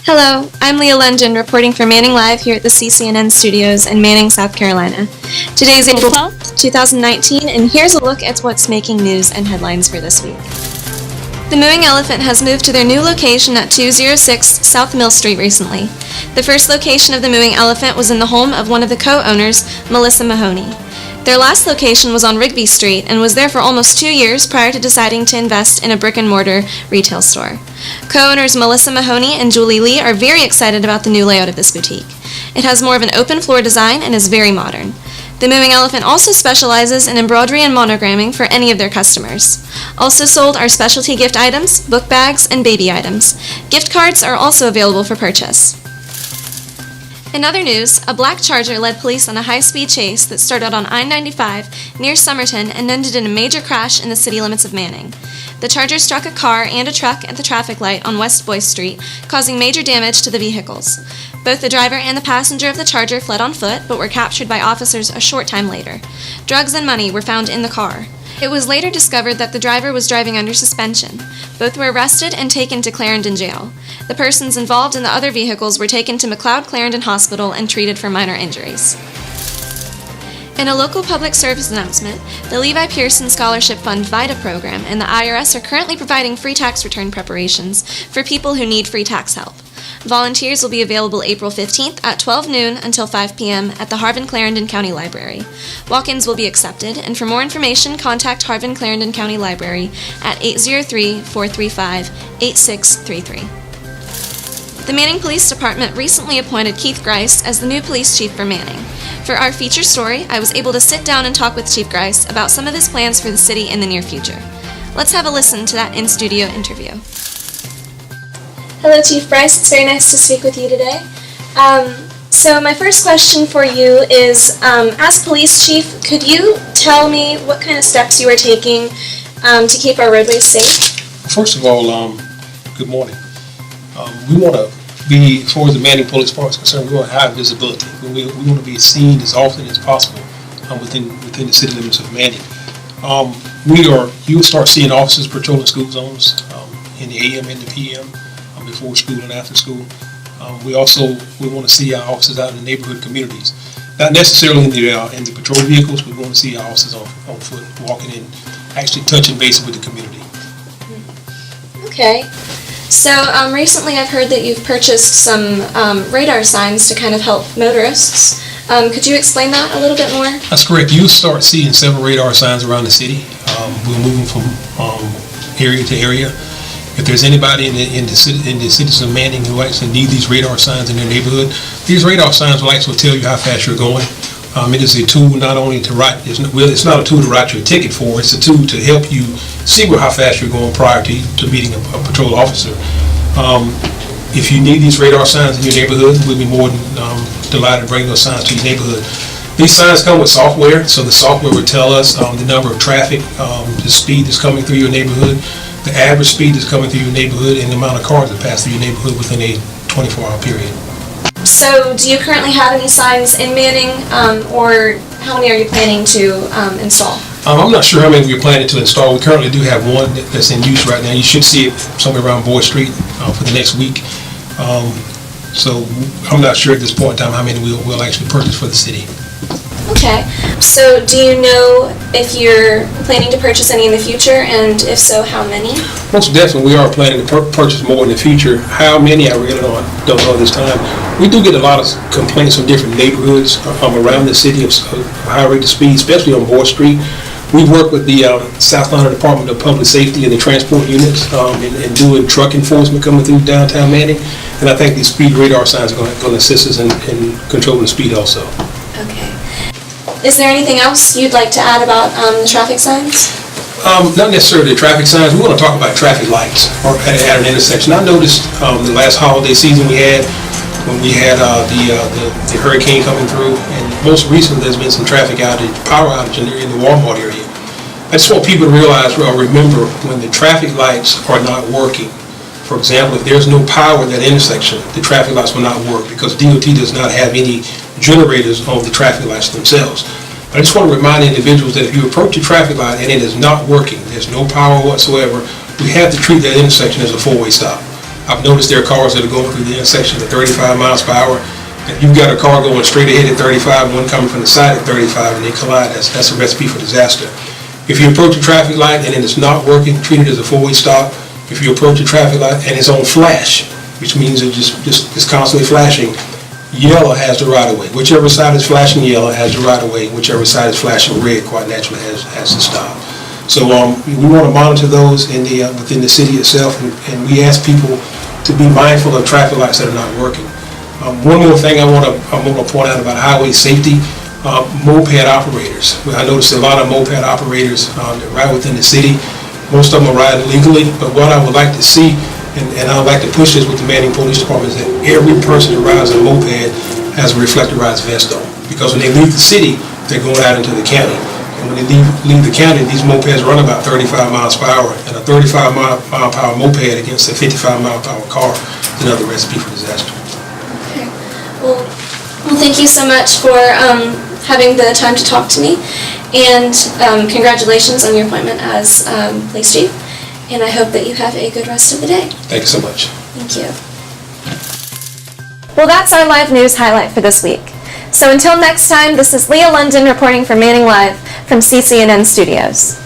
Hello, I'm Leah London reporting for Manning Live here at the CCNN studios in Manning, South Carolina. Today is April 12th, 2019, and here's a look at what's making news and headlines for this week. The Mooing Elephant has moved to their new location at 206 South Mill Street recently. The first location of the Mooing Elephant was in the home of one of the co-owners, Melissa Mahoney. Their last location was on Rigby Street and was there for almost 2 years prior to deciding to invest in a brick-and-mortar retail store. Co-owners Melissa Mahoney and Julie Lee are very excited about the new layout of this boutique. It has more of an open floor design and is very modern. The Mooing Elephant also specializes in embroidery and monogramming for any of their customers. Also sold are specialty gift items, book bags, and baby items. Gift cards are also available for purchase. In other news, a black Charger led police on a high-speed chase that started on I-95 near Somerton and ended in a major crash in the city limits of Manning. The Charger struck a car and a truck at the traffic light on West Boyce Street, causing major damage to the vehicles. Both the driver and the passenger of the Charger fled on foot, but were captured by officers a short time later. Drugs and money were found in the car. It was later discovered that the driver was driving under suspension. Both were arrested and taken to Clarendon Jail. The persons involved in the other vehicles were taken to McLeod Clarendon Hospital and treated for minor injuries. In a local public service announcement, the Levi Pearson Scholarship Fund VITA program and the IRS are currently providing free tax return preparations for people who need free tax help. Volunteers will be available April 15th at 12 noon until 5 p.m. at the Harvan Clarendon County Library. Walk-ins will be accepted, and for more information, contact Harvan Clarendon County Library at 803-435-8633. The Manning Police Department recently appointed Keith Grice as the new police chief for Manning. For our feature story, I was able to sit down and talk with Chief Grice about some of his plans for the city in the near future. Let's have a listen to that in-studio interview. Hello, Chief Grice. It's very nice to speak with you today. So my first question for you is, as police chief, could you tell me what kind of steps you are taking to keep our roadways safe? First of all, good morning. We want to be, as far as the Manning Police Department is concerned, we want high visibility. We want to be seen as often as possible within the city limits of Manning. You'll start seeing officers patrolling school zones in the AM and the PM. Before school and after school. We want to see our officers out in the neighborhood communities. Not necessarily in the patrol vehicles, but we want to see our officers on foot, walking in, actually touching base with the community. Okay. So recently I've heard that you've purchased some radar signs to kind of help motorists. Could you explain that a little bit more? That's correct. You'll start seeing several radar signs around the city. We're moving from area to area. If there's anybody in the citizens of Manning who actually need these radar signs in their neighborhood, these radar signs will actually tell you how fast you're going. It is a tool not only to write, it's not a tool to write your ticket for, it's a tool to help you see how fast you're going prior to meeting a patrol officer. If you need these radar signs in your neighborhood, we'll be more than delighted to bring those signs to your neighborhood. These signs come with software, so the software will tell us the number of traffic, the speed that's coming through your neighborhood, the average speed that's coming through your neighborhood, and the amount of cars that pass through your neighborhood within a 24-hour period. So do you currently have any signs in Manning, or how many are you planning to install? I'm not sure how many we're planning to install. We currently do have one that's in use right now. You should see it somewhere around Boyce Street for the next week. So I'm not sure at this point in time how many we'll actually purchase for the city. Okay. So do you know if you're planning to purchase any in the future, and if so, how many? Most definitely, we are planning to purchase more in the future. How many, I really don't know this time. We do get a lot of complaints from different neighborhoods around the city of high rate of speed, especially on Boyce Street. We work with the South Carolina Department of Public Safety and the transport units in doing truck enforcement coming through downtown Manning. And I think these speed radar signs are going to assist us in controlling the speed also. Okay. Is there anything else you'd like to add about the traffic signs? Not necessarily the traffic signs. We want to talk about traffic lights at an intersection. I noticed the last holiday season we had, when we had the hurricane coming through, and most recently there's been some power outage in the Walmart area. I just want people to realize or remember when the traffic lights are not working. For example, if there's no power at that intersection, the traffic lights will not work because DOT does not have any generators on the traffic lights themselves. I just want to remind individuals that if you approach a traffic light and it is not working, there's no power whatsoever, we have to treat that intersection as a four-way stop. I've noticed there are cars that are going through the intersection at 35 miles per hour. If you've got a car going straight ahead at 35, one coming from the side at 35, and they collide, that's a recipe for disaster. If you approach a traffic light and it's not working, treat it as a four-way stop. If you approach a traffic light and it's on flash, which means it just constantly flashing, yellow has the right-of-way. Whichever side is flashing yellow has the right-of-way. Whichever side is flashing red, quite naturally, has to stop. So we want to monitor those within the city itself, and we ask people to be mindful of traffic lights that are not working. One more thing I want to point out about highway safety, moped operators. I noticed a lot of moped operators that ride within the city. Most of them are riding legally, but what I would like to see, and I would like to push this with the Manning Police Department, is that every person that rides a moped has a reflectorized vest on. Because when they leave the city, they're going out into the county. And when they leave the county, these mopeds run about 35 miles per hour. And a 35 mile per hour moped against a 55 mile per hour car is another recipe for disaster. Okay. Well, thank you so much for having the time to talk to me. And congratulations on your appointment as police chief. And I hope that you have a good rest of the day. Thank you so much. Thank you. Well, that's our live news highlight for this week. So until next time, this is Leah London reporting for Manning Live from CCNN Studios.